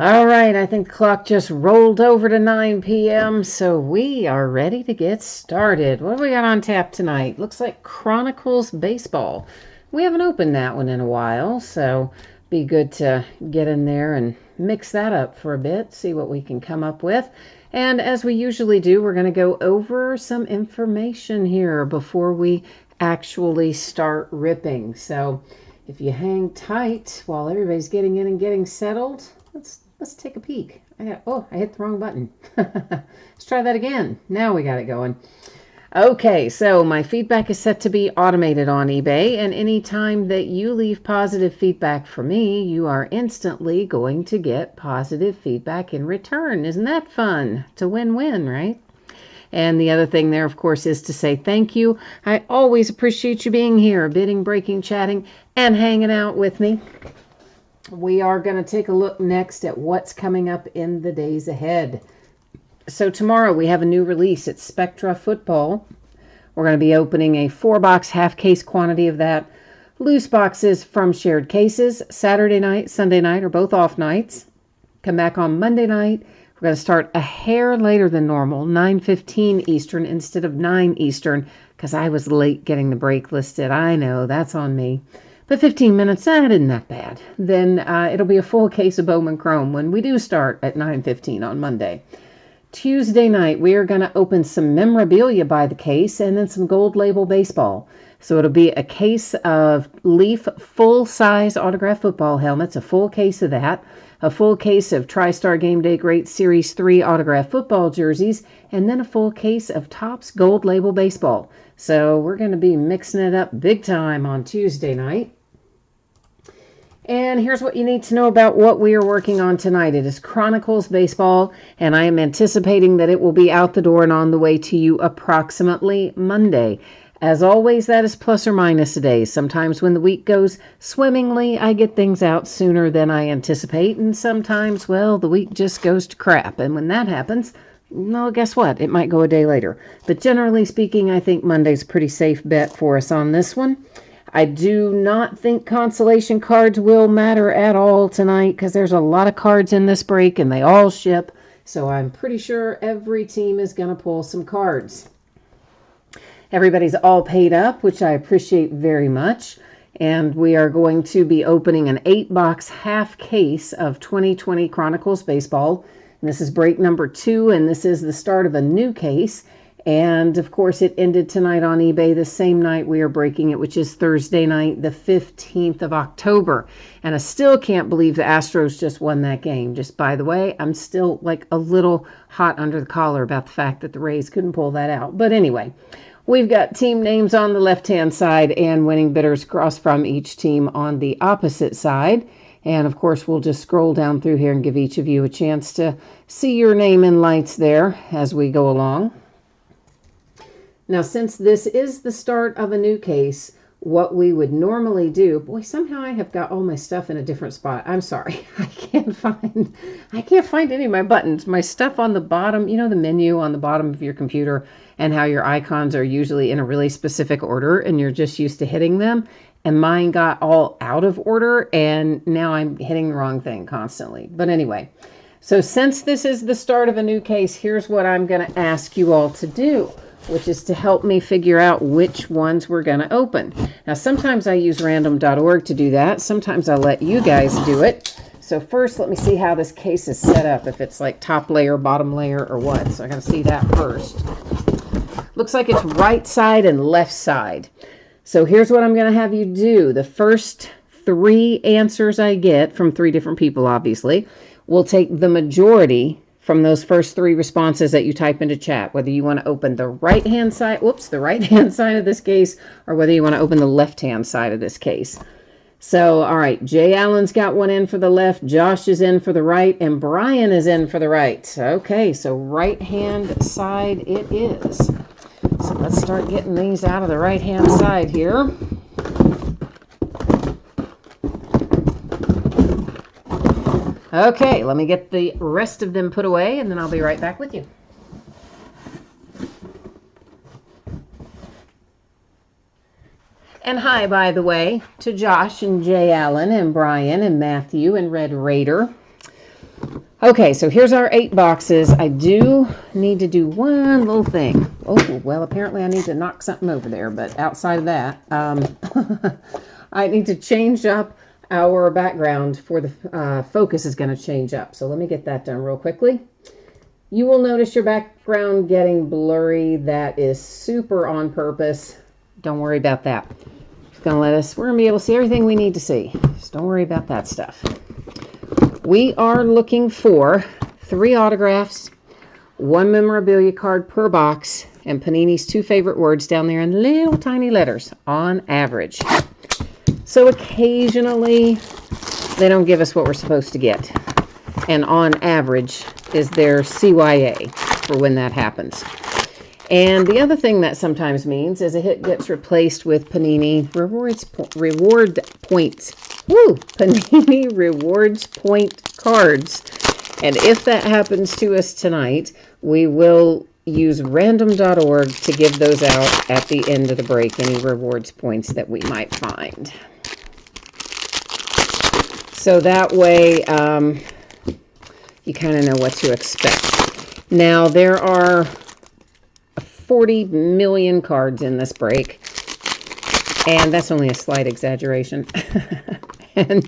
All right, I think the clock just rolled over to 9 p.m., so we are ready to get started. What do we got on tap tonight? Looks like Chronicles Baseball. We haven't opened that one in a while, so be good to get in there and mix that up for a bit, see what we can come up with. And as we usually do, we're going to go over some information here before we actually start ripping. So if you hang tight while everybody's getting in and getting settled, let's take a peek. I hit the wrong button. Let's try that again. Now we got it going. Okay, so my feedback is set to be automated on eBay, and anytime that you leave positive feedback for me, you are instantly going to get positive feedback in return. Isn't that fun? It's a win-win, right? And the other thing there, of course, is to say thank you. I always appreciate you being here, bidding, breaking, chatting, and hanging out with me. We are going to take a look next at what's coming up in the days ahead. So tomorrow we have a new release. It's Spectra Football. We're going to be opening a 4-box half-case quantity of that. Loose boxes from shared cases. Saturday night, Sunday night are both off nights. Come back on Monday night. We're going to start a hair later than normal, 9:15 Eastern instead of 9 Eastern, because I was late getting the break listed. I know, that's on me. But 15 minutes, isn't that bad. Then it'll be a full case of Bowman Chrome when we do start at 9:15 on Monday. Tuesday night, we are going to open some memorabilia by the case and then some gold label baseball. So it'll be a case of Leaf full-size autographed football helmets, a full case of that, a full case of TriStar Game Day Great Series 3 autographed football jerseys, and then a full case of Topps gold label baseball. So we're going to be mixing it up big time on Tuesday night. And here's what you need to know about what we are working on tonight. It is Chronicles Baseball, and I am anticipating that it will be out the door and on the way to you approximately Monday. As always, that is plus or minus a day. Sometimes when the week goes swimmingly, I get things out sooner than I anticipate, and sometimes, well, the week just goes to crap. And when that happens, well, guess what? It might go a day later. But generally speaking, I think Monday's a pretty safe bet for us on this one. I do not think consolation cards will matter at all tonight because there's a lot of cards in this break and they all ship. So I'm pretty sure every team is going to pull some cards. Everybody's all paid up, which I appreciate very much. And we are going to be opening an 8-box half case of 2020 Chronicles Baseball. And this is break number 2, and this is the start of a new case. And, of course, it ended tonight on eBay the same night we are breaking it, which is Thursday night, the 15th of October. And I still can't believe the Astros just won that game. Just by the way, I'm still like a little hot under the collar about the fact that the Rays couldn't pull that out. But anyway, we've got team names on the left-hand side and winning bidders across from each team on the opposite side. And, of course, we'll just scroll down through here and give each of you a chance to see your name in lights there as we go along. Now, since this is the start of a new case, what we would normally do, boy, somehow I have got all my stuff in a different spot. I'm sorry. I can't find any of my buttons. My stuff on the bottom, you know, the menu on the bottom of your computer and how your icons are usually in a really specific order and you're just used to hitting them. And mine got all out of order and now I'm hitting the wrong thing constantly. But anyway, so since this is the start of a new case, here's what I'm going to ask you all to do, which is to help me figure out which ones we're going to open. Now, sometimes I use random.org to do that. Sometimes I'll let you guys do it. So first, let me see how this case is set up, if it's like top layer, bottom layer, or what. So I got to see that first. Looks like it's right side and left side. So here's what I'm going to have you do. The first 3 answers I get from 3 different people, obviously, will take the majority from those first 3 responses that you type into chat, whether you want to open the right-hand side, the right-hand side of this case, or whether you want to open the left-hand side of this case. So, all right, Jay Allen's got one in for the left, Josh is in for the right, and Brian is in for the right. Okay, so right-hand side it is. So let's start getting these out of the right-hand side here. Okay, let me get the rest of them put away, and then I'll be right back with you. And hi, by the way, to Josh and Jay Allen and Brian and Matthew and Red Raider. Okay, so here's our 8 boxes. I do need to do one little thing. Oh, well, apparently I need to knock something over there, but outside of that, I need to change up our background for the focus is going to change up. So let me get that done real quickly. You will notice your background getting blurry. That is super on purpose. Don't worry about that. It's going to we're going to be able to see everything we need to see. Just don't worry about that stuff. We are looking for 3 autographs, 1 memorabilia card per box, and Panini's 2 favorite words down there in little tiny letters, on average. So occasionally, they don't give us what we're supposed to get. And on average is their CYA for when that happens. And the other thing that sometimes means is a hit gets replaced with Panini reward points. Woo! Panini rewards point cards. And if that happens to us tonight, we will use random.org to give those out at the end of the break, any rewards points that we might find. So that way, you kind of know what to expect. Now, there are 40 million cards in this break, and that's only a slight exaggeration. And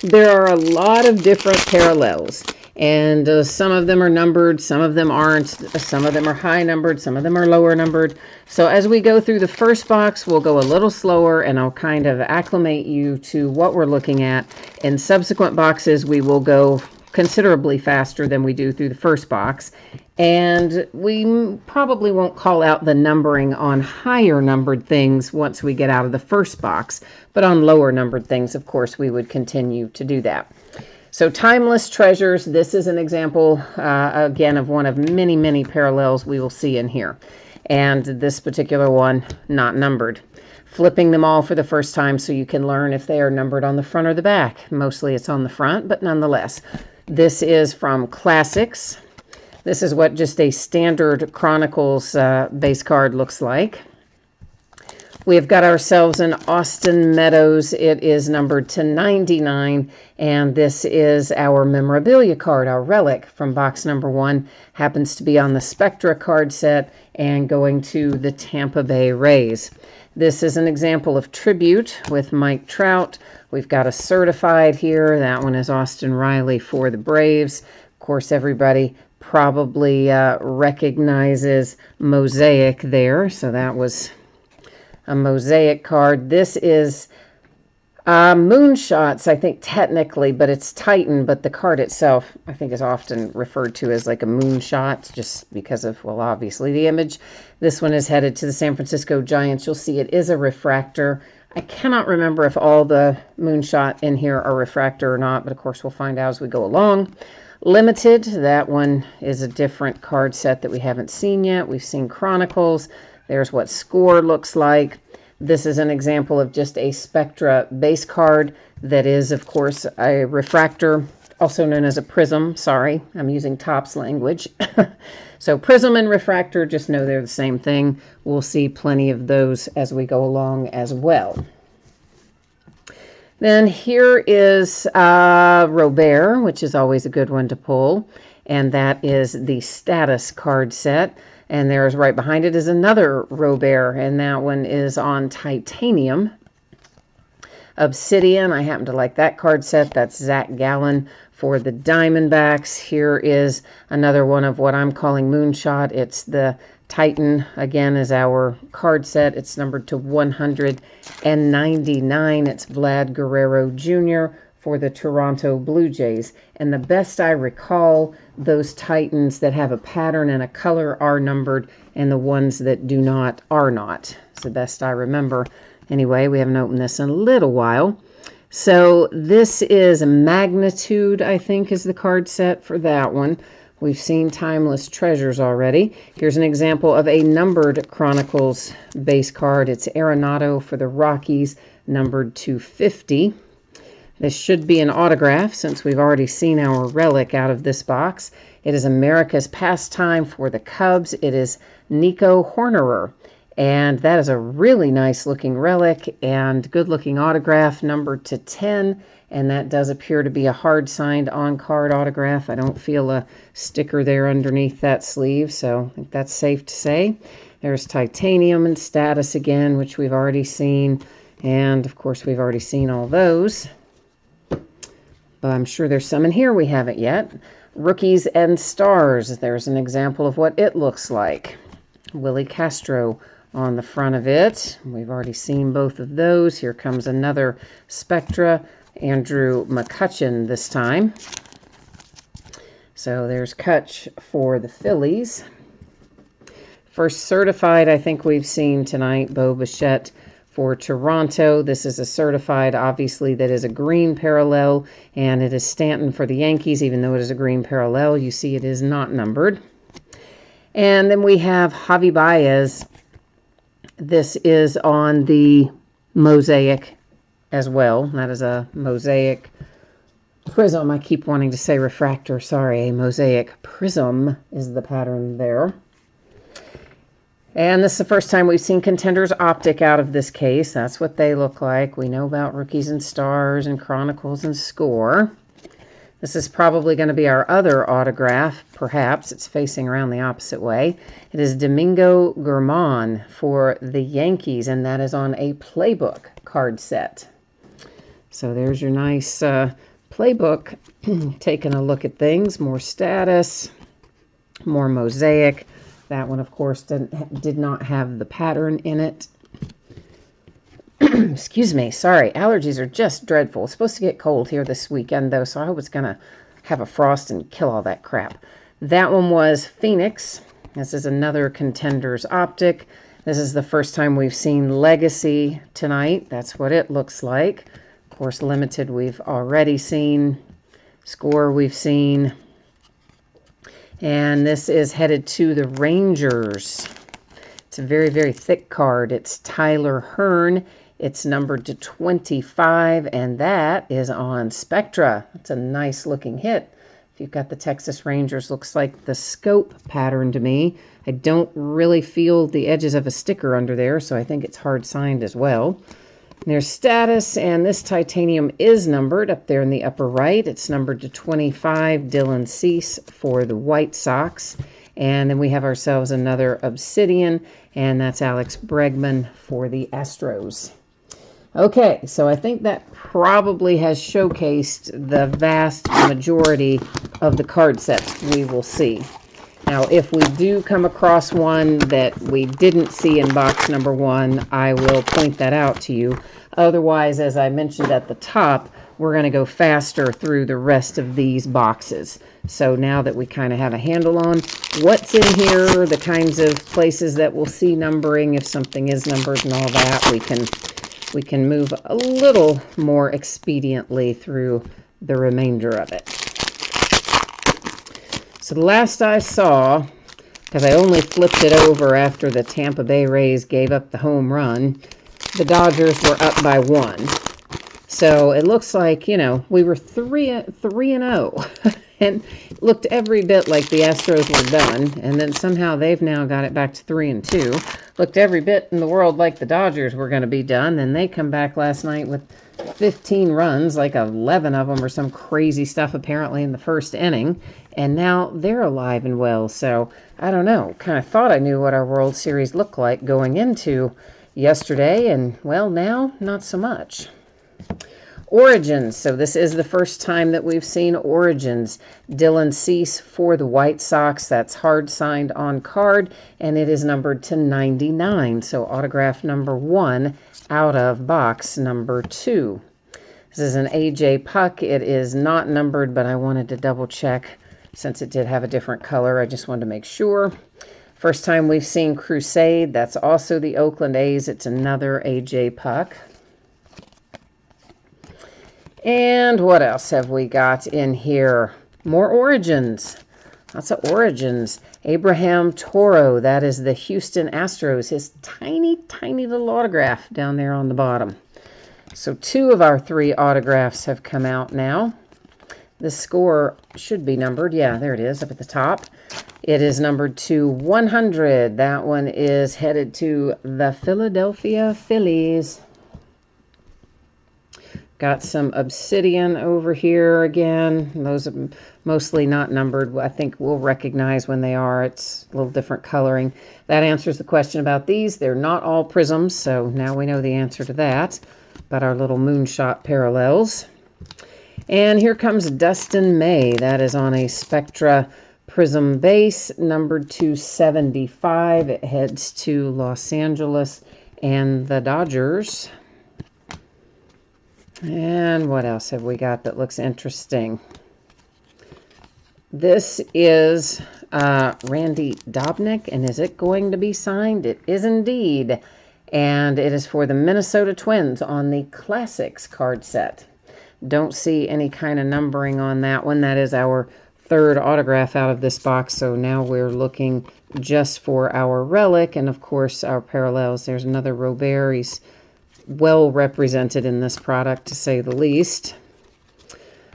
there are a lot of different parallels, and some of them are numbered, some of them aren't, some of them are high numbered, some of them are lower numbered. So as we go through the first box, we'll go a little slower, and I'll kind of acclimate you to what we're looking at. In subsequent boxes, we will go considerably faster than we do through the first box, and we probably won't call out the numbering on higher numbered things once we get out of the first box, but on lower numbered things, of course, we would continue to do that. So Timeless Treasures, this is an example, again, of one of many, many parallels we will see in here. And this particular one, not numbered. Flipping them all for the first time so you can learn if they are numbered on the front or the back. Mostly it's on the front, but nonetheless. This is from Classics. This is what just a standard Chronicles base card looks like. We have got ourselves an Austin Meadows. It is numbered to 99, and this is our memorabilia card, our relic from box number 1. Happens to be on the Spectra card set and going to the Tampa Bay Rays. This is an example of Tribute with Mike Trout. We've got a certified here. That one is Austin Riley for the Braves. Of course, everybody probably recognizes Mosaic there. So that was a Mosaic card. This is Moonshots, I think technically, but it's Titan. But the card itself, I think, is often referred to as like a moonshot just because of, well, obviously the image. This one is headed to the San Francisco Giants. You'll see it is a refractor. I cannot remember if all the Moonshot in here are refractor or not, but of course we'll find out as we go along. Limited, that one is a different card set that we haven't seen yet. We've seen Chronicles. There's what Score looks like. This is an example of just a Spectra base card that is, of course, a refractor, also known as a prism. Sorry, I'm using Topps language. So prism and refractor, just know they're the same thing. We'll see plenty of those as we go along as well. Then here is Robert, which is always a good one to pull. And that is the Status card set. And there's right behind it is another Robert, and that one is on Titanium. Obsidian, I happen to like that card set. That's Zach Gallen for the Diamondbacks. Here is another one of what I'm calling Moonshot. It's the Titan, again, is our card set. It's numbered to 199. It's Vlad Guerrero Jr. for the Toronto Blue Jays. And the best I recall, those Titans that have a pattern and a color are numbered, and the ones that do not are not. It's the best I remember. Anyway, we haven't opened this in a little while. So this is Magnitude, I think, is the card set for that one. We've seen Timeless Treasures already. Here's an example of a numbered Chronicles base card. It's Arenado for the Rockies, numbered to 50. This should be an autograph since we've already seen our relic out of this box. It is America's Pastime for the Cubs. It is Nico Hornerer. And that is a really nice looking relic and good looking autograph, numbered to 10. And that does appear to be a hard signed on card autograph. I don't feel a sticker there underneath that sleeve, so I think that's safe to say. There's titanium and status again, which we've already seen. And of course, we've already seen all those. But I'm sure there's some in here we haven't yet. Rookies and stars. There's an example of what it looks like. Willie Castro on the front of it. We've already seen both of those. Here comes another Spectra. Andrew McCutchen this time. So there's Kutch for the Phillies. First certified I think we've seen tonight, Bo Bichette for Toronto. This is a certified, obviously, that is a green parallel, and it is Stanton for the Yankees, even though it is a green parallel. You see it is not numbered. And then we have Javi Baez. This is on the mosaic as well. That is a mosaic prism. I keep wanting to say refractor. Sorry, a mosaic prism is the pattern there. And this is the first time we've seen Contenders Optic out of this case. That's what they look like. We know about Rookies and Stars and Chronicles and Score. This is probably going to be our other autograph, perhaps. It's facing around the opposite way. It is Domingo Germán for the Yankees, and that is on a playbook card set. So there's your nice playbook, taking a look at things. More status, more mosaic. That one, of course, did not have the pattern in it. Excuse me, sorry. Allergies are just dreadful. It's supposed to get cold here this weekend, though, so I hope it's going to have a frost and kill all that crap. That one was Phoenix. This is another Contenders Optic. This is the first time we've seen Legacy tonight. That's what it looks like. Of course, Limited we've already seen. Score we've seen. And this is headed to the Rangers. It's a very, very thick card. It's Tyler Hearn. It's numbered to 25, and that is on Spectra. That's a nice looking hit. If you've got the Texas Rangers, looks like the scope pattern to me. I don't really feel the edges of a sticker under there, so I think it's hard signed as well. And there's status, and this titanium is numbered up there in the upper right. It's numbered to 25, Dylan Cease for the White Sox. And then we have ourselves another Obsidian, and that's Alex Bregman for the Astros. Okay, so I think that probably has showcased the vast majority of the card sets we will see. Now, if we do come across one that we didn't see in box number 1, I will point that out to you. Otherwise, as I mentioned at the top, we're going to go faster through the rest of these boxes. So now that we kind of have a handle on what's in here, the kinds of places that we'll see numbering, if something is numbered and all that, we can move a little more expediently through the remainder of it. So the last I saw, because I only flipped it over after the Tampa Bay Rays gave up the home run, the Dodgers were up by 1. So it looks like, you know, we were 3-0. And it looked every bit like the Astros were done. And then somehow they've now got it back to 3-2. Looked every bit in the world like the Dodgers were going to be done. And they come back last night with 15 runs, like 11 of them or some crazy stuff apparently in the first inning. And now they're alive and well. So I don't know. Kind of thought I knew what our World Series looked like going into yesterday. And well, now not so much. Origins. So this is the first time that we've seen Origins. Dylan Cease for the White Sox. That's hard signed on card, and it is numbered to 99. So autograph number 1 out of box number 2. This is an AJ Puck. It is not numbered, but I wanted to double check since it did have a different color. I just wanted to make sure. First time we've seen Crusade. That's also the Oakland A's. It's another AJ Puck. And what else have we got in here? More Origins. Lots of Origins. Abraham Toro, that is the Houston Astros. His tiny, tiny little autograph down there on the bottom. So 2 of our 3 autographs have come out now. The score should be numbered. Yeah, there it is up at the top. It is numbered to 100. That one is headed to the Philadelphia Phillies. Got some obsidian over here again. Those are mostly not numbered. I think we'll recognize when they are. It's a little different coloring. That answers the question about these. They're not all prisms, so now we know the answer to that. But our little moonshot parallels. And here comes Dustin May. That is on a Spectra Prism base, numbered to 75. It heads to Los Angeles and the Dodgers. And what else have we got that looks interesting? This is Randy Dobnak, and is it going to be signed? It is indeed. And it is for the Minnesota Twins on the Classics card set. Don't see any kind of numbering on that one. That is our third autograph out of this box, so now we're looking just for our relic, and of course our parallels. There's another Robert. He's well represented in this product, to say the least.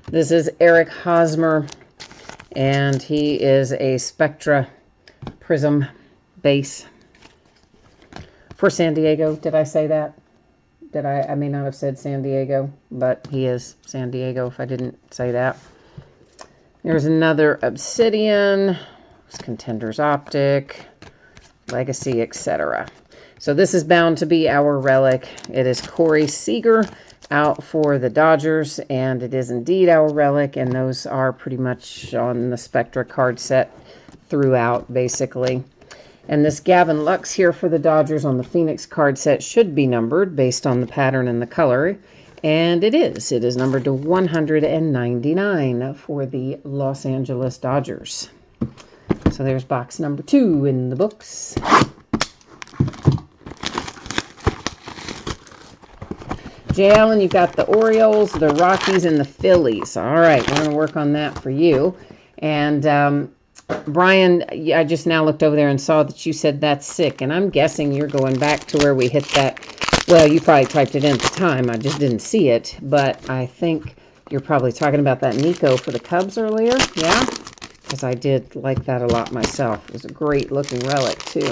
This is Eric Hosmer, and he is a Spectra Prism base for San Diego. Did I say that? I may not have said San Diego, but he is San Diego if I didn't say that. There's another Obsidian, Contenders Optic, Legacy, etc. So this is bound to be our relic. It is Corey Seager out for the Dodgers, and it is indeed our relic, and those are pretty much on the Spectra card set throughout, basically. And this Gavin Lux here for the Dodgers on the Phoenix card set should be numbered based on the pattern and the color. And it is. It is numbered to 199 for the Los Angeles Dodgers. So there's box number 2 in the books. Jay Allen, you've got the Orioles, the Rockies, and the Phillies. All right, we're going to work on that for you. And Brian, I just now looked over there and saw that you said that's sick. And I'm guessing you're going back to where we hit that. Well, you probably typed it in at the time. I just didn't see it. But I think you're probably talking about that Nico for the Cubs earlier. Yeah? Because I did like that a lot myself. It was a great looking relic, too.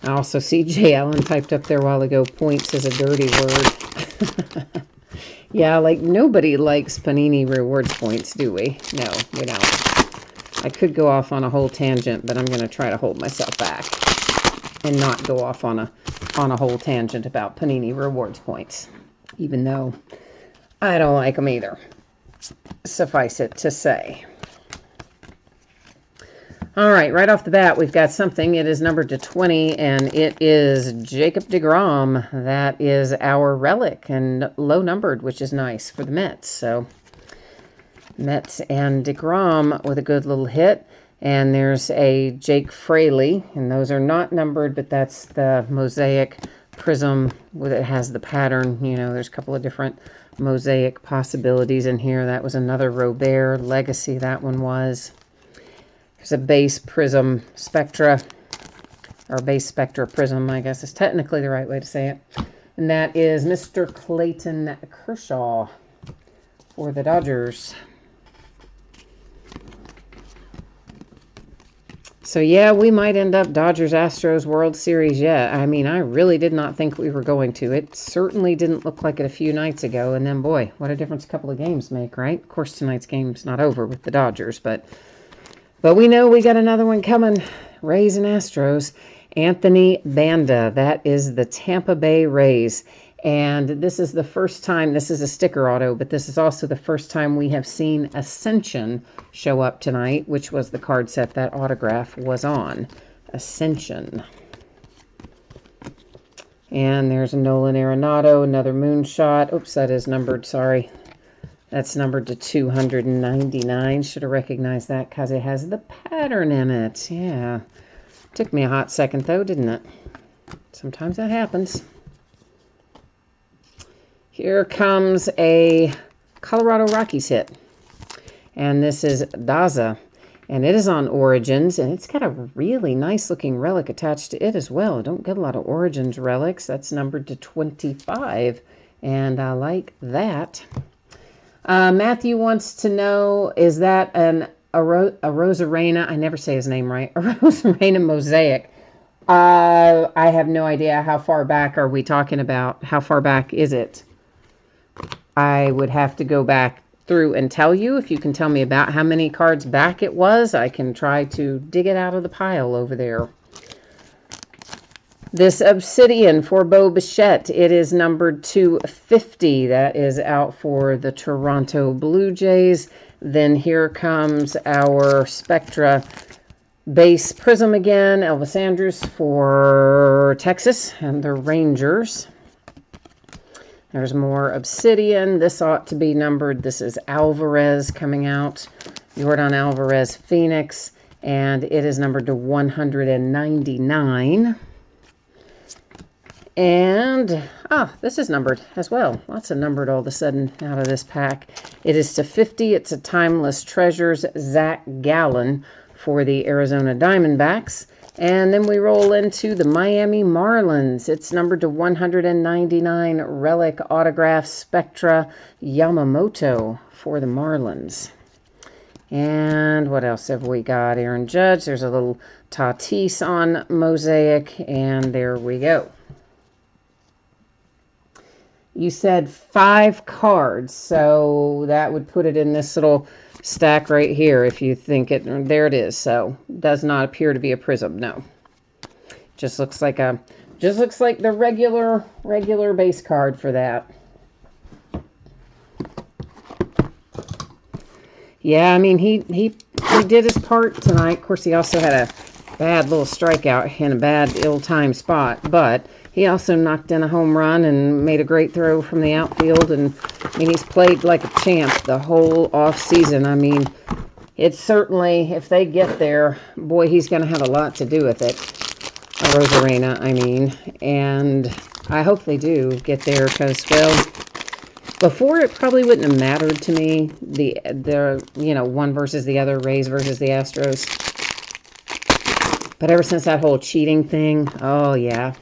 I also see Jay Allen typed up there a while ago, points is a dirty word. Yeah, like nobody likes Panini Rewards points, do we? No, we don't. I could go off on a whole tangent, but I'm going to try to hold myself back and not go off on a whole tangent about Panini Rewards points, even though I don't like them either. Suffice it to say. All right, right off the bat, we've got something. It is numbered to 20, and it is Jacob Degrom. That is our relic, and low numbered, which is nice for the Mets. So Mets and Degrom with a good little hit. And there's a Jake Fraley, and those are not numbered, but that's the mosaic prism with it has the pattern. You know, there's a couple of different mosaic possibilities in here. That was another Robert Legacy, that one was. There's a base prism Spectra, or base Spectra prism, I guess is technically the right way to say it. And that is Mr. Clayton Kershaw for the Dodgers. So yeah, we might end up Dodgers-Astros World Series yet. I mean, I really did not think we were going to. It certainly didn't look like it a few nights ago. And then, boy, what a difference a couple of games make, right? Of course, tonight's game's not over with the Dodgers, but we know we got another one coming. Rays and Astros. Anthony Banda. That is the Tampa Bay Rays. And this is the first time, this is a sticker auto, but this is also the first time we have seen Ascension show up tonight, which was the card set that autograph was on. Ascension. And there's a Nolan Arenado, another Moonshot. Oops, that is numbered, sorry. That's numbered to 299. Should have recognized that because it has the pattern in it. Yeah. Took me a hot second, though, didn't it? Sometimes that happens. Here comes a Colorado Rockies hit. And this is Daza. And it is on Origins. And it's got a really nice-looking relic attached to it as well. Don't get a lot of Origins relics. That's numbered to 25. And I like that. Matthew wants to know, is that an Rosarena. I never say his name right. A Rosarena Mosaic. I have no idea how far back are we talking about. How far back is it? I would have to go back through and tell you. If you can tell me about how many cards back it was, I can try to dig it out of the pile over there. This Obsidian for Bo Bichette, it is numbered 250. That is out for the Toronto Blue Jays. Then here comes our Spectra base prism again. Elvis Andrus for Texas and the Rangers. There's more Obsidian. This ought to be numbered. This is Alvarez coming out. Yordan Alvarez Phoenix. And it is numbered to 199. And, this is numbered as well. Lots of numbered all of a sudden out of this pack. It is to 50. It's a Timeless Treasures Zach Gallen for the Arizona Diamondbacks. And then we roll into the Miami Marlins. It's numbered to 199. Relic Autograph Spectra Yamamoto for the Marlins. And what else have we got? Aaron Judge. There's a little Tatis on Mosaic. And there we go. You said 5 cards, so that would put it in this little stack right here if you think it. There it is. So does not appear to be a prism. No, just looks like the regular base card for that. Yeah, I mean he did his part tonight. Of course, he also had a bad little strikeout in a bad ill-timed spot, but he also knocked in a home run and made a great throw from the outfield. And, I mean, he's played like a champ the whole off season. I mean, it's certainly, if they get there, boy, he's going to have a lot to do with it. Rosarena, I mean. And I hope they do get there because, well, before it probably wouldn't have mattered to me, the one versus the other, Rays versus the Astros. But ever since that whole cheating thing, oh, yeah.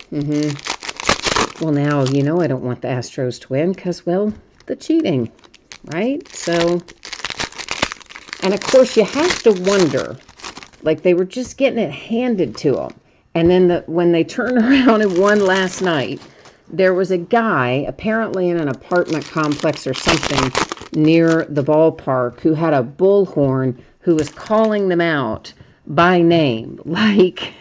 Well, now, I don't want the Astros to win because, well, the cheating, right? So, and of course, you have to wonder, like they were just getting it handed to them. And then when they turned around and won last night, there was a guy, apparently in an apartment complex or something near the ballpark, who had a bullhorn who was calling them out by name, like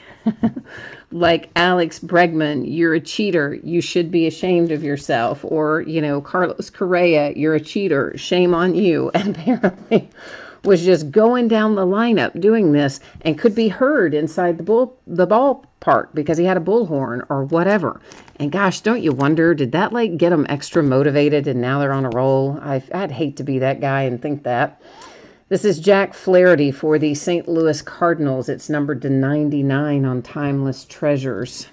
Alex Bregman, you're a cheater, you should be ashamed of yourself, or Carlos Correa, you're a cheater, shame on you. And apparently was just going down the lineup doing this and could be heard inside the ballpark because he had a bullhorn or whatever. And gosh, don't you wonder, did that get them extra motivated and now they're on a roll? I'd hate to be that guy and think that. This is Jack Flaherty for the St. Louis Cardinals. It's numbered to 99 on Timeless Treasures.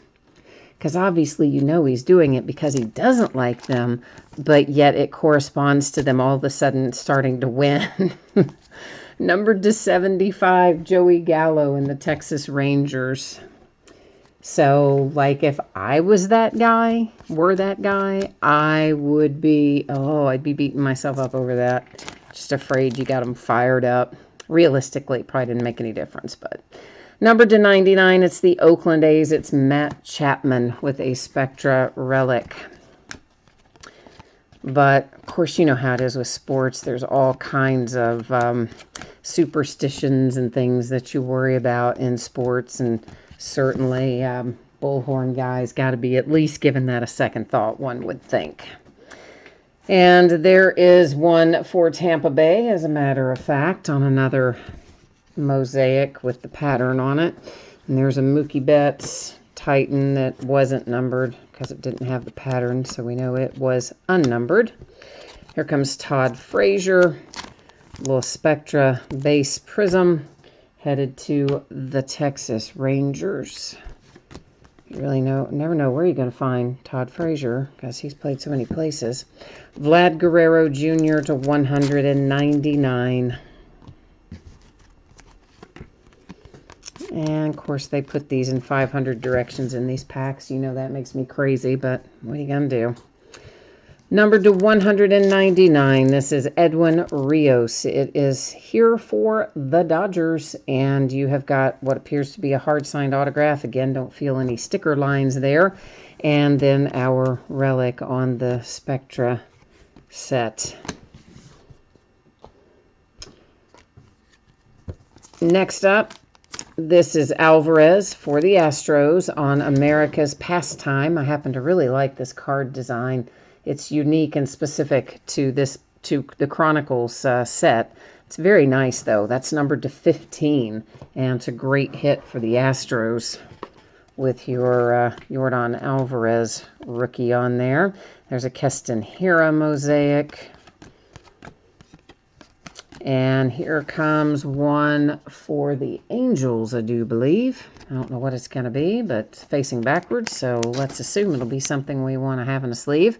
Because obviously he's doing it because he doesn't like them, but yet it corresponds to them all of a sudden starting to win. Numbered to 75, Joey Gallo in the Texas Rangers. So, if I was that guy, I would be, I'd be beating myself up over that. Just afraid you got them fired up. Realistically, it probably didn't make any difference. But numbered to 99, it's the Oakland A's. It's Matt Chapman with a Spectra Relic. But, of course, you know how it is with sports. There's all kinds of superstitions and things that you worry about in sports. And certainly, bullhorn guys got to be at least given that a second thought, one would think. And there is one for Tampa Bay, as a matter of fact, on another mosaic with the pattern on it. And there's a Mookie Betts Titan that wasn't numbered because it didn't have the pattern, so we know it was unnumbered. Here comes Todd Frazier, little Spectra base prism, headed to the Texas Rangers. You really never know where you're going to find Todd Frazier because he's played so many places. Vlad Guerrero Jr. to 199. And, of course, they put these in 500 directions in these packs. That makes me crazy, but what are you going to do? Numbered to 199, this is Edwin Rios. It is here for the Dodgers, and you have got what appears to be a hard-signed autograph. Again, don't feel any sticker lines there. And then our relic on the Spectra set. Next up, this is Alvarez for the Astros on America's Pastime. I happen to really like this card design. It's unique and specific to the Chronicles set. It's very nice, though. That's numbered to 15, and it's a great hit for the Astros with your Yordan Alvarez rookie on there. There's a Keston Hiura mosaic. And here comes one for the Angels, I do believe. I don't know what it's going to be, but it's facing backwards, so let's assume it'll be something we want to have in a sleeve.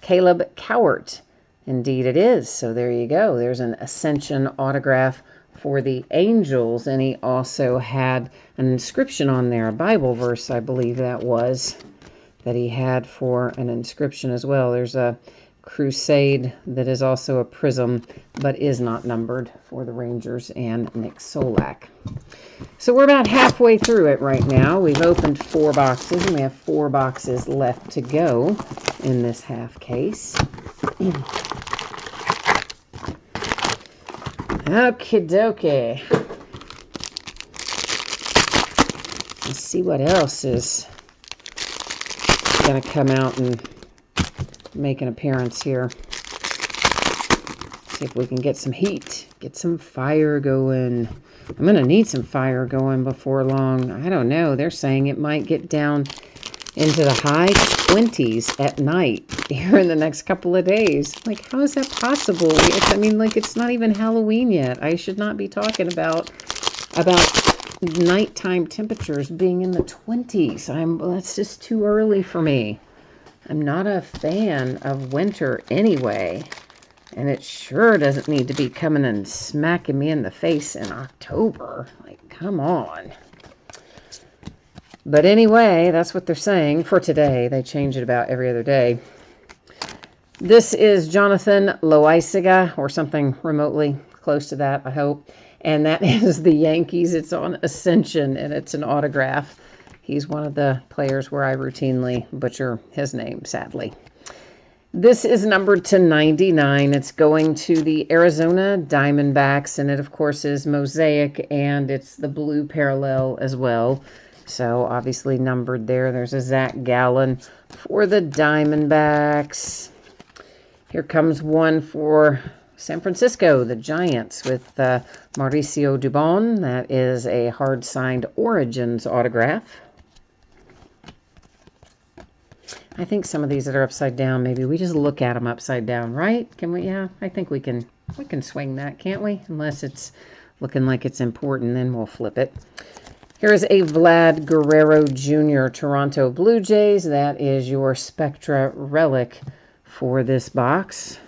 Caleb Cowart. Indeed it is. So there you go. There's an Ascension autograph for the Angels, and he also had an inscription on there, a Bible verse, I believe that was, that he had for an inscription as well. There's a Crusade that is also a prism, but is not numbered for the Rangers and Nick Solak. So we're about halfway through it right now. We've opened 4 boxes, and we have 4 boxes left to go in this half case. Okie dokie. Let's see what else is going to come out and make an appearance here. See if we can get some heat, get some fire going. I'm going to need some fire going before long. I don't know. They're saying it might get down into the high 20s at night here in the next couple of days. Like, how is that possible? It's not even Halloween yet. I should not be talking about nighttime temperatures being in the 20s. That's just too early for me. I'm not a fan of winter anyway, and it sure doesn't need to be coming and smacking me in the face in October. Like, come on. But anyway, that's what they're saying for today. They change it about every other day. This is Jonathan Loaizaga, or something remotely close to that, I hope. And that is the Yankees. It's on Ascension, and it's an autograph. He's one of the players where I routinely butcher his name, sadly. This is numbered to 99. It's going to the Arizona Diamondbacks, and it, of course, is mosaic, and it's the blue parallel as well. So, obviously numbered there. There's a Zach Gallen for the Diamondbacks. Here comes one for San Francisco, the Giants, with Mauricio Dubon. That is a hard-signed Origins autograph. I think some of these that are upside down, maybe we just look at them upside down, right? Can we? Yeah, I think we can swing that, can't we? Unless it's looking like it's important, then we'll flip it. Here is a Vlad Guerrero Jr. Toronto Blue Jays. That is your Spectra relic for this box.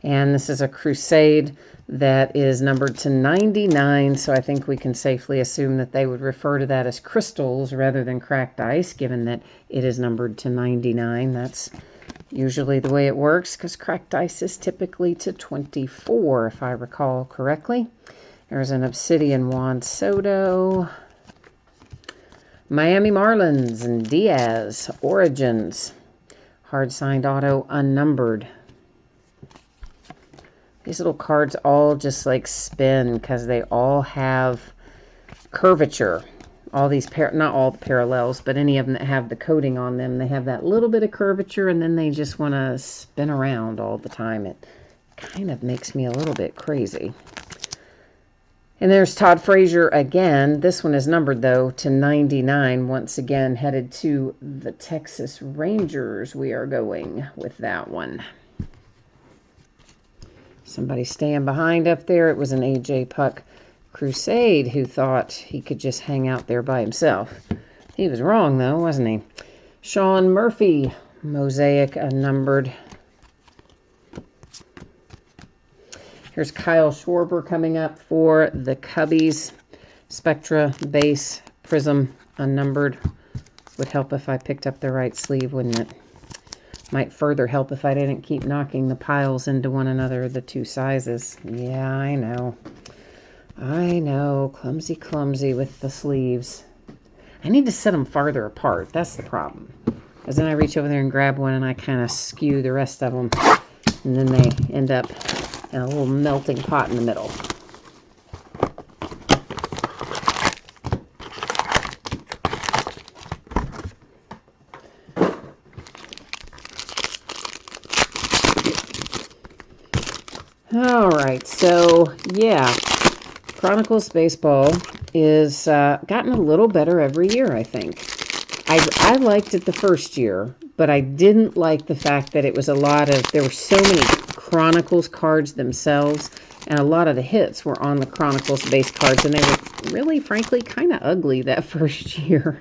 And this is a Crusade that is numbered to 99, so I think we can safely assume that they would refer to that as crystals rather than cracked ice, given that it is numbered to 99. That's usually the way it works, because cracked ice is typically to 24, if I recall correctly. There's an Obsidian Juan Soto. Miami Marlins and Diaz, Origins. Hard-signed auto, unnumbered. These little cards all just like spin because they all have curvature. All these, not all the parallels, but any of them that have the coating on them, they have that little bit of curvature, and then they just want to spin around all the time. It kind of makes me a little bit crazy. And there's Todd Frazier again. This one is numbered, though, to 99. Once again, headed to the Texas Rangers. We are going with that one. Somebody staying behind up there. It was an A.J. Puck Crusade who thought he could just hang out there by himself. He was wrong, though, wasn't he? Sean Murphy, mosaic, unnumbered. Here's Kyle Schwarber coming up for the Cubbies. Spectra, base, prism, unnumbered. Would help if I picked up the right sleeve, wouldn't it? Might further help if I didn't keep knocking the piles into one another, the two sizes. Yeah, I know. I know. Clumsy, clumsy with the sleeves. I need to set them farther apart. That's the problem. Because then I reach over there and grab one and I kind of skew the rest of them. And then they end up in a little melting pot in the middle. All right, so yeah, Chronicles Baseball is gotten a little better every year, I think. I liked it the first year, but I didn't like the fact that it was there were so many Chronicles cards themselves, and a lot of the hits were on the Chronicles base cards, and they were really, frankly, kind of ugly that first year.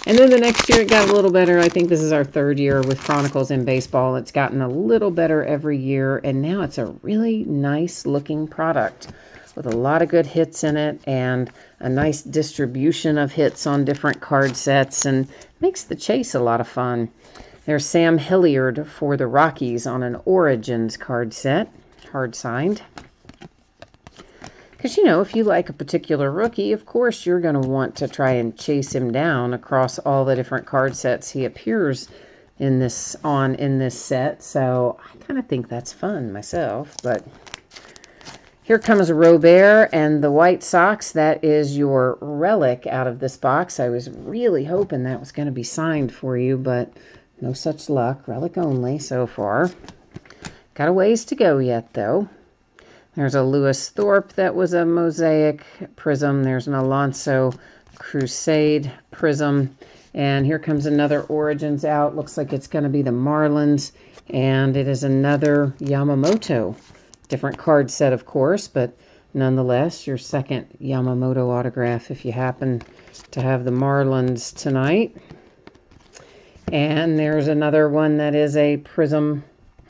And then the next year it got a little better. I think this is our third year with Chronicles in baseball. It's gotten a little better every year, and now it's a really nice looking product with a lot of good hits in it and a nice distribution of hits on different card sets, and makes the chase a lot of fun. There's Sam Hilliard for the Rockies on an Origins card set, hard signed. Because, you know, if you like a particular rookie, of course you're going to want to try and chase him down across all the different card sets he appears in this set. So I kind of think that's fun myself. But here comes Robert and the White Sox. That is your relic out of this box. I was really hoping that was going to be signed for you, but no such luck. Relic only so far. Got a ways to go yet, though. There's a Lewis Thorpe that was a Mosaic Prism. There's an Alonso Crusade Prism. And here comes another Origins out. Looks like it's going to be the Marlins. And it is another Yamamoto. Different card set, of course, but nonetheless, your second Yamamoto autograph if you happen to have the Marlins tonight. And there's another one that is a Prism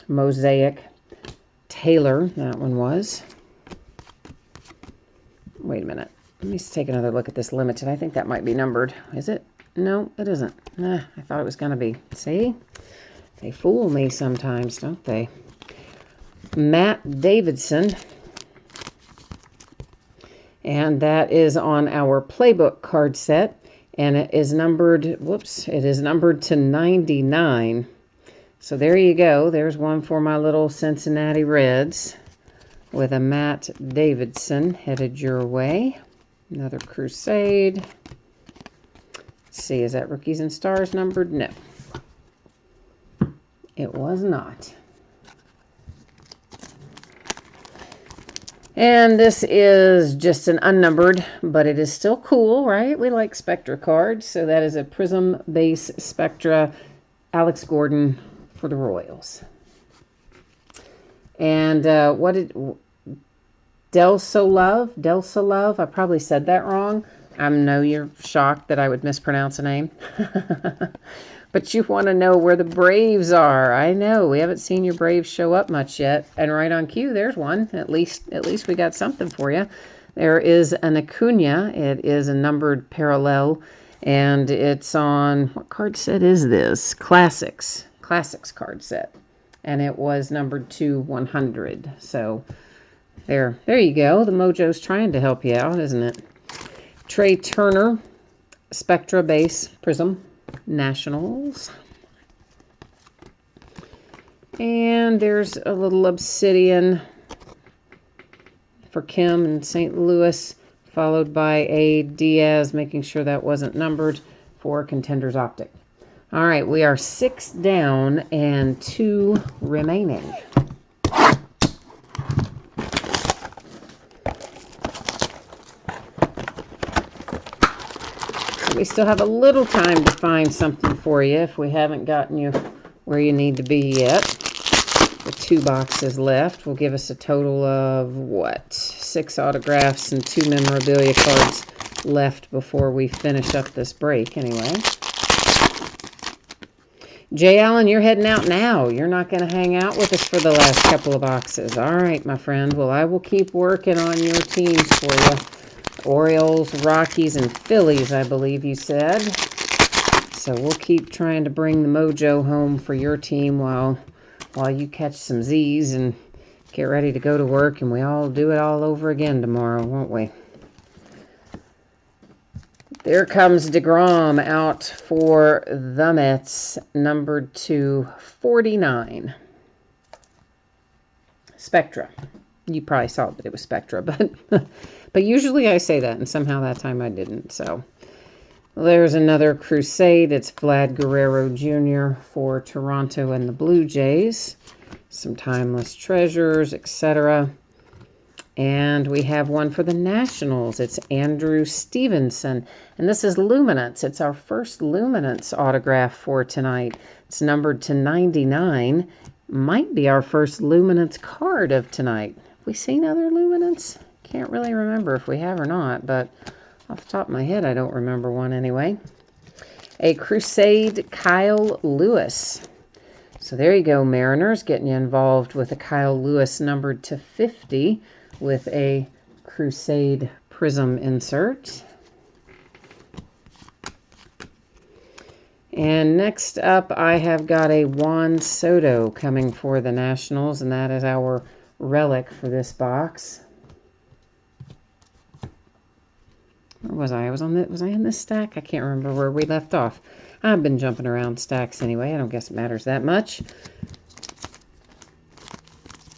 Mosaic Taylor, that one was. Wait a minute. Let me take another look at this limited. I think that might be numbered. Is it? No, it isn't. I thought it was going to be. See? They fool me sometimes, don't they? Matt Davidson. And that is on our playbook card set. And it is numbered, it is numbered to 99. So there you go. There's one for my little Cincinnati Reds with a Matt Davidson headed your way. Another Crusade. Let's see, is that Rookies and Stars numbered? No. It was not. And this is just an unnumbered, but it is still cool, right? We like Spectra cards. So that is a Prism base Spectra Alex Gordon for the Royals. And what did Del Solove? I probably said that wrong. I know you're shocked that I would mispronounce a name. But you want to know where the Braves are. I know. We haven't seen your Braves show up much yet. And right on cue, there's one. At least we got something for you. There is an Acuna. It is a numbered parallel. And it's on, what card set is this? Classics card set, and it was numbered to 100. So there you go. The mojo's trying to help you out, isn't it? Trey Turner, Spectra base Prism Nationals, and there's a little Obsidian for Kim in St. Louis, followed by a Diaz, making sure that wasn't numbered, for Contenders Optic. All right, we are 6 down and 2 remaining. So we still have a little time to find something for you if we haven't gotten you where you need to be yet. The 2 boxes left will give us a total of, 6 autographs and 2 memorabilia cards left before we finish up this break anyway. Jay Allen, you're heading out now. You're not going to hang out with us for the last couple of boxes. All right, my friend. Well, I will keep working on your teams for you. Orioles, Rockies, and Phillies, I believe you said. So we'll keep trying to bring the mojo home for your team while you catch some Z's and get ready to go to work, and we all do it all over again tomorrow, won't we? There comes Degrom out for the Mets, numbered to 49. Spectra. You probably saw that it was Spectra, but usually I say that, and somehow that time I didn't. So there's another Crusade. It's Vlad Guerrero Jr. for Toronto and the Blue Jays. Some timeless treasures, etc. And we have one for the Nationals. It's Andrew Stevenson. And this is Luminance. It's our first Luminance autograph for tonight. It's numbered to 99. Might be our first Luminance card of tonight. Have we seen other Luminance? Can't really remember if we have or not, but off the top of my head, I don't remember one anyway. A Crusade Kyle Lewis. So there you go, Mariners, getting you involved with a Kyle Lewis numbered to 50 with a Crusade Prism insert. And next up, I have got a Juan Soto coming for the Nationals, and that is our relic for this box. Where was I? Was I in this stack? I can't remember where we left off. I've been jumping around stacks anyway. I don't guess it matters that much.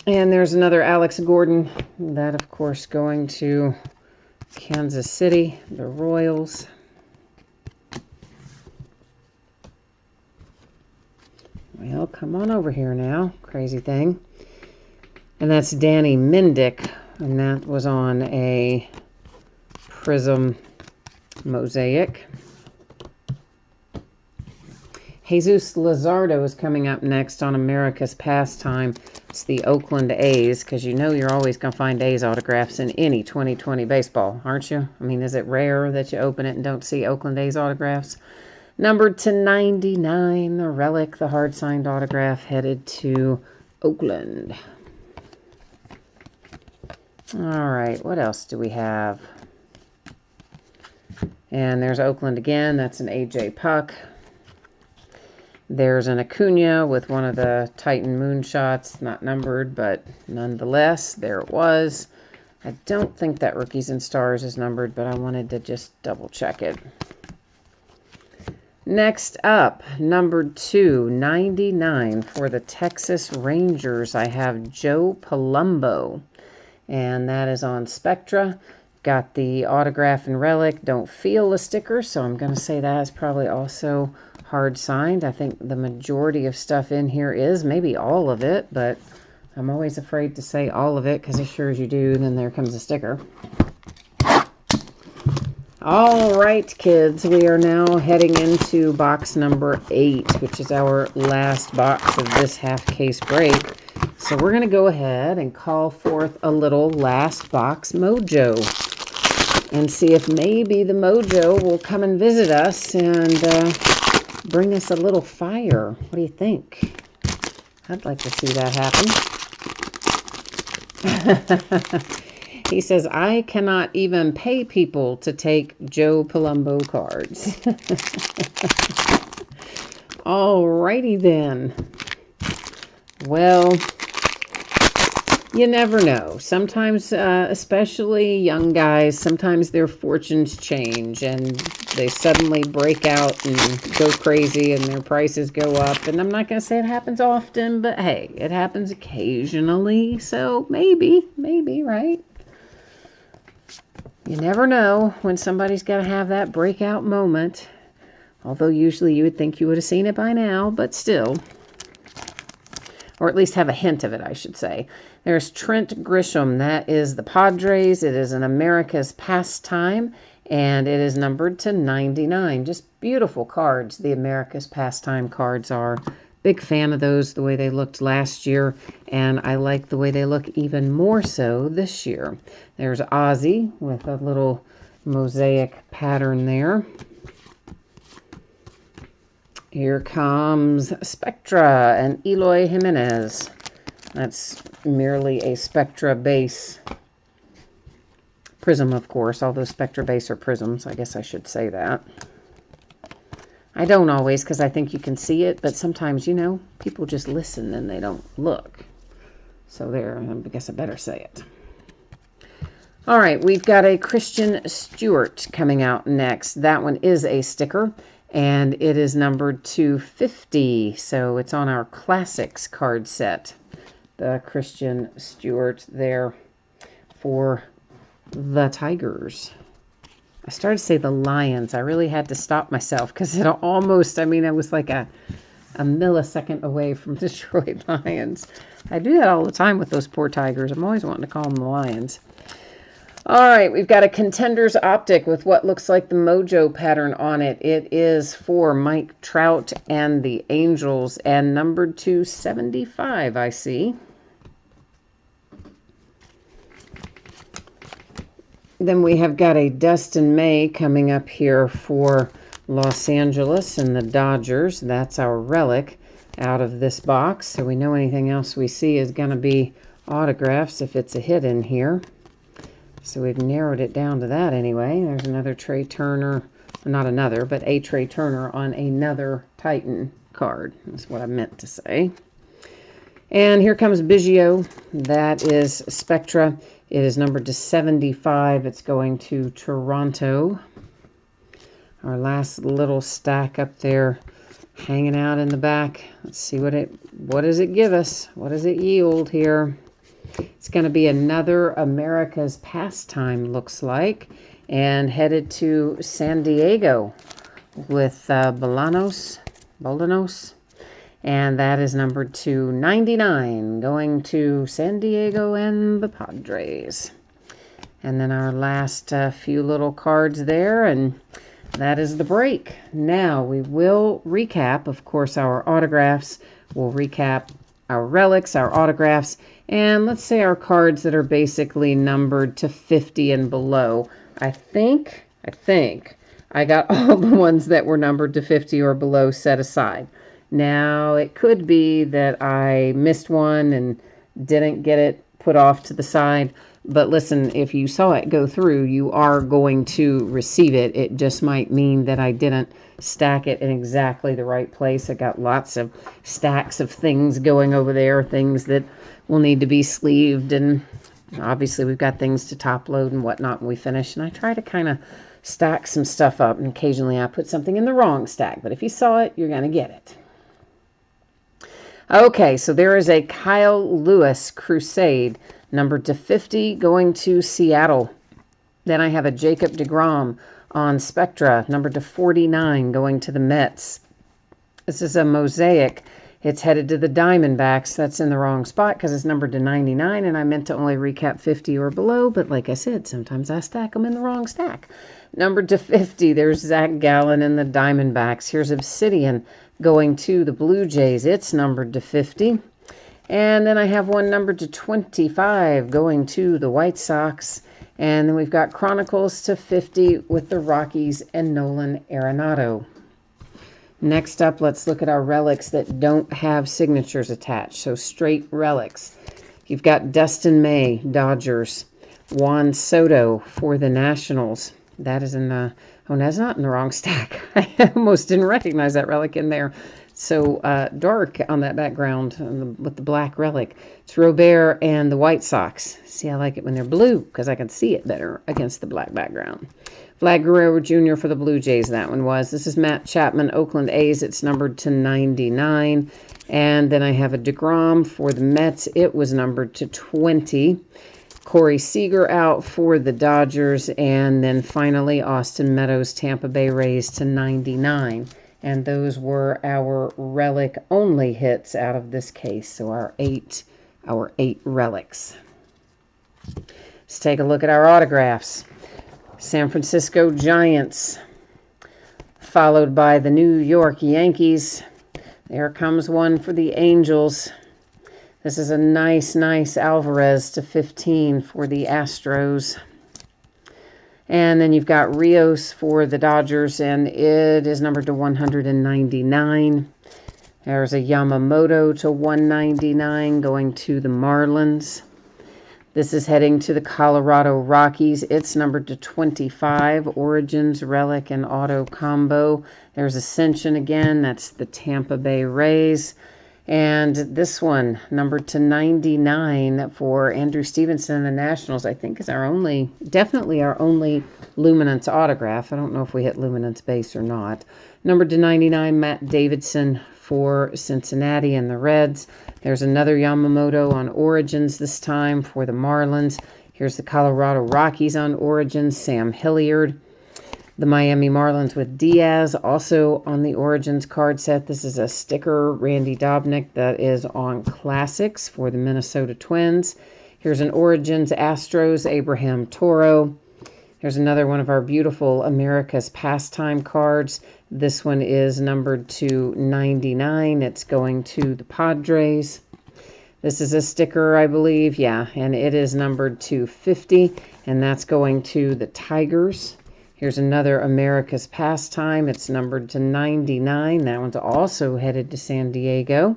And there's another Alex Gordon. That, of course, going to Kansas City, the Royals. Well, come on over here now. Crazy thing. And that's Danny Mendick. And that was on a Prism Mosaic. Jesus Luzardo is coming up next on America's Pastime. It's the Oakland A's, because you know you're always going to find A's autographs in any 2020 baseball, aren't you? I mean, is it rare that you open it and don't see Oakland A's autographs? Numbered to 99, the relic, the hard-signed autograph, headed to Oakland. All right, what else do we have? And there's Oakland again. That's an A.J. Puck. There's an Acuna with one of the Titan moonshots, not numbered, but nonetheless, there it was. I don't think that Rookies and Stars is numbered, but I wanted to just double check it. Next up, numbered 299 for the Texas Rangers. I have Joe Palumbo, and that is on Spectra. Got the autograph and relic. Don't feel a sticker, so I'm going to say that is probably also hard signed. I think the majority of stuff in here is, maybe all of it, but I'm always afraid to say all of it because as sure as you do, then there comes a sticker. All right, kids, we are now heading into box number 8, which is our last box of this half case break. So we're going to go ahead and call forth a little last box mojo and see if maybe the mojo will come and visit us and bring us a little fire. What do you think? I'd like to see that happen. He says, I cannot even pay people to take Joe Palumbo cards. Alrighty then. Well, you never know. Sometimes, especially young guys, sometimes their fortunes change and they suddenly break out and go crazy and their prices go up. And I'm not going to say it happens often, but hey, it happens occasionally. So maybe, right? You never know when somebody's going to have that breakout moment. Although usually you would think you would have seen it by now, but still. Or at least have a hint of it, I should say. There's Trent Grisham. That is the Padres. It is an America's Pastime, and it is numbered to 99. Just beautiful cards. The America's Pastime cards are. Big fan of those, the way they looked last year, and I like the way they look even more so this year. There's Ozzy with a little mosaic pattern there. Here comes Spectra and Eloy Jimenez. That's merely a Spectra base. Prism, of course. All those Spectra base are prisms. I guess I should say that. I don't always because I think you can see it, but sometimes, you know, people just listen and they don't look. So there, I guess I better say it. All right, we've got a Christian Stuart coming out next. That one is a sticker, and it is numbered 250. So it's on our Classics card set. The Christian Stuart there for the Tigers. I started to say the Lions. I really had to stop myself because it almost, I mean, I was like a millisecond away from Detroit Lions. I do that all the time with those poor Tigers. I'm always wanting to call them the Lions. All right, we've got a Contenders Optic with what looks like the mojo pattern on it. It is for Mike Trout and the Angels, and numbered 275, I see. Then we have got a Dustin May coming up here for Los Angeles and the Dodgers. That's our relic out of this box. So we know anything else we see is going to be autographs if it's a hit in here. So we've narrowed it down to that anyway. There's another Trey Turner, not another, but a Trey Turner on another Titan card. That's what I meant to say. And here comes Biggio. That is Spectra. It is numbered to 75. It's going to Toronto. Our last little stack up there hanging out in the back. Let's see what does it give us? What does it yield here? It's going to be another America's Pastime, looks like, and headed to San Diego with Bolanos, and that is numbered to 99, going to San Diego and the Padres. And then our last few little cards there, and that is the break. Now we will recap, of course, our autographs. We'll recap our relics, our autographs, and let's say our cards that are basically numbered to 50 and below. I think I got all the ones that were numbered to 50 or below set aside. Now, it could be that I missed one and didn't get it put off to the side. But listen, if you saw it go through, you are going to receive it. It just might mean that I didn't stack it in exactly the right place. I got lots of stacks of things going over there, things that will need to be sleeved. And obviously, we've got things to top load and whatnot when we finish. And I try to kind of stack some stuff up. And occasionally, I put something in the wrong stack. But if you saw it, you're going to get it. Okay, so there is a Kyle Lewis Crusade, numbered to 50, going to Seattle. Then I have a Jacob Degrom on Spectra, numbered to 49, going to the Mets. This is a Mosaic. It's headed to the Diamondbacks. That's in the wrong spot because it's numbered to 99, and I meant to only recap 50 or below, but like I said, sometimes I stack them in the wrong stack. Numbered to 50, there's Zach Gallen and the Diamondbacks. Here's Obsidian going to the Blue Jays. It's numbered to 50. And then I have one numbered to 25 going to the White Sox. And then we've got Chronicles to 50 with the Rockies and Nolan Arenado. Next up, let's look at our relics that don't have signatures attached. So straight relics. You've got Dustin May, Dodgers. Juan Soto for the Nationals. That is in the, oh, that's not in the wrong stack. I almost didn't recognize that relic in there. So dark on that background with the black relic. It's Robert and the White Sox. See, I like it when they're blue because I can see it better against the black background. Vlad Guerrero Jr. for the Blue Jays, that one was. This is Matt Chapman, Oakland A's. It's numbered to 99. And then I have a Degrom for the Mets. It was numbered to 20. Corey Seager out for the Dodgers. And then finally, Austin Meadows, Tampa Bay Rays to 99. And those were our relic-only hits out of this case. So our eight relics. Let's take a look at our autographs. San Francisco Giants, followed by the New York Yankees. There comes one for the Angels. This is a nice Alvarez to 15 for the Astros. And then you've got Rios for the Dodgers, and it is numbered to 199. There's a Yamamoto to 199 going to the Marlins. This is heading to the Colorado Rockies. It's numbered to 25, Origins, Relic, and Auto Combo. There's Ascension again. That's the Tampa Bay Rays. And this one, numbered to 99 for Andrew Stevenson and the Nationals, I think is definitely our only Luminance autograph. I don't know if we hit Luminance base or not. Numbered to 99, Matt Davidson for Cincinnati and the Reds. There's another Yamamoto on Origins this time for the Marlins. Here's the Colorado Rockies on Origins, Sam Hilliard. The Miami Marlins with Diaz, also on the Origins card set. This is a sticker, Randy Dobnik, that is on Classics for the Minnesota Twins. Here's an Origins Astros, Abraham Toro. Here's another one of our beautiful America's Pastime cards. This one is numbered to 99. It's going to the Padres. This is a sticker, I believe. Yeah, and it is numbered to 50, and that's going to the Tigers. Here's another America's Pastime. It's numbered to 99. That one's also headed to San Diego.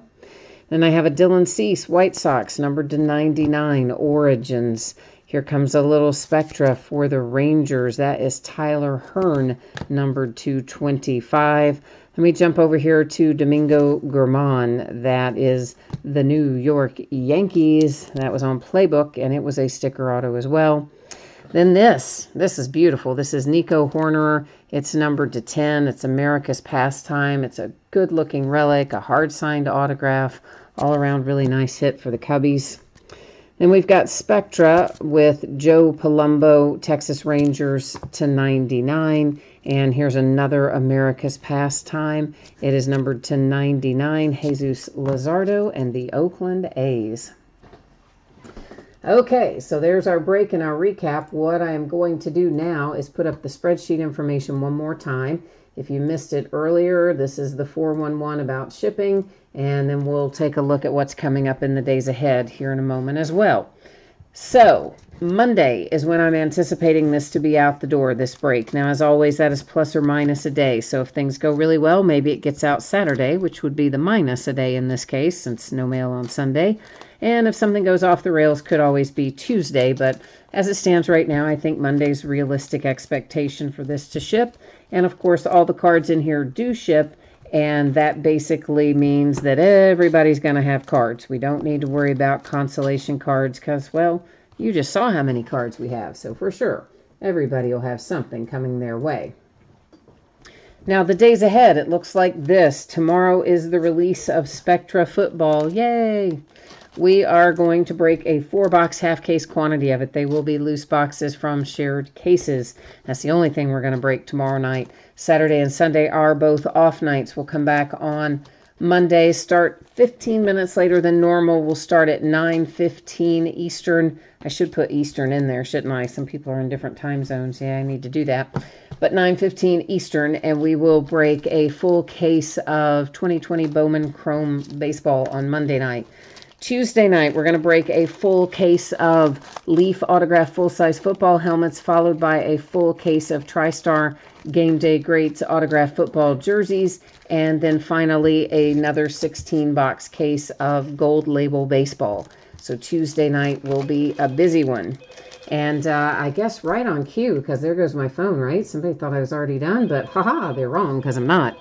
Then I have a Dylan Cease, White Sox, numbered to 99, Origins. Here comes a little Spectra for the Rangers. That is Tyler Hearn, numbered to 25. Let me jump over here to Domingo Germán. That is the New York Yankees. That was on Playbook, and it was a sticker auto as well. Then this is beautiful. This is Nico Horner. It's numbered to 10. It's America's Pastime. It's a good-looking relic, a hard-signed autograph. All around really nice hit for the Cubbies. Then we've got Spectra with Joe Palumbo, Texas Rangers to 99. And here's another America's Pastime. It is numbered to 99, Jesus Luzardo and the Oakland A's. Okay, so there's our break and our recap. What I am going to do now is put up the spreadsheet information one more time. If you missed it earlier, this is the 411 about shipping, and then we'll take a look at what's coming up in the days ahead here in a moment as well. So, Monday is when I'm anticipating this to be out the door, this break. Now, as always, that is plus or minus a day. So if things go really well, maybe it gets out Saturday, which would be the minus a day in this case, since no mail on Sunday. And if something goes off the rails, could always be Tuesday. But as it stands right now, I think Monday's realistic expectation for this to ship. And of course, all the cards in here do ship. And that basically means that everybody's going to have cards. We don't need to worry about consolation cards because, well, you just saw how many cards we have. So for sure, everybody will have something coming their way. Now, the days ahead, it looks like this. Tomorrow is the release of Spectra Football. Yay! We are going to break a 4-box half-case quantity of it. They will be loose boxes from shared cases. That's the only thing we're going to break tomorrow night. Saturday and Sunday are both off nights. We'll come back on Monday, start 15 minutes later than normal. We'll start at 9:15 Eastern. I should put Eastern in there, shouldn't I? Some people are in different time zones. Yeah, I need to do that. But 9:15 Eastern, and we will break a full case of 2020 Bowman Chrome Baseball on Monday night. Tuesday night, we're going to break a full case of Leaf Autograph full-size football helmets, followed by a full case of TriStar Game Day Greats Autograph football jerseys, and then finally another 16-box case of Gold Label Baseball. So Tuesday night will be a busy one. And I guess right on cue, because there goes my phone, right? Somebody thought I was already done, but haha, they're wrong because I'm not.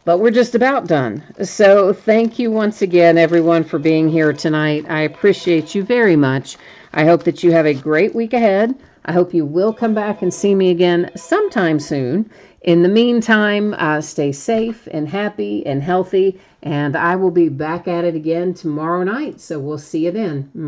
But we're just about done. So thank you once again, everyone, for being here tonight. I appreciate you very much. I hope that you have a great week ahead. I hope you will come back and see me again sometime soon. In the meantime, stay safe and happy and healthy. And I will be back at it again tomorrow night. So we'll see you then.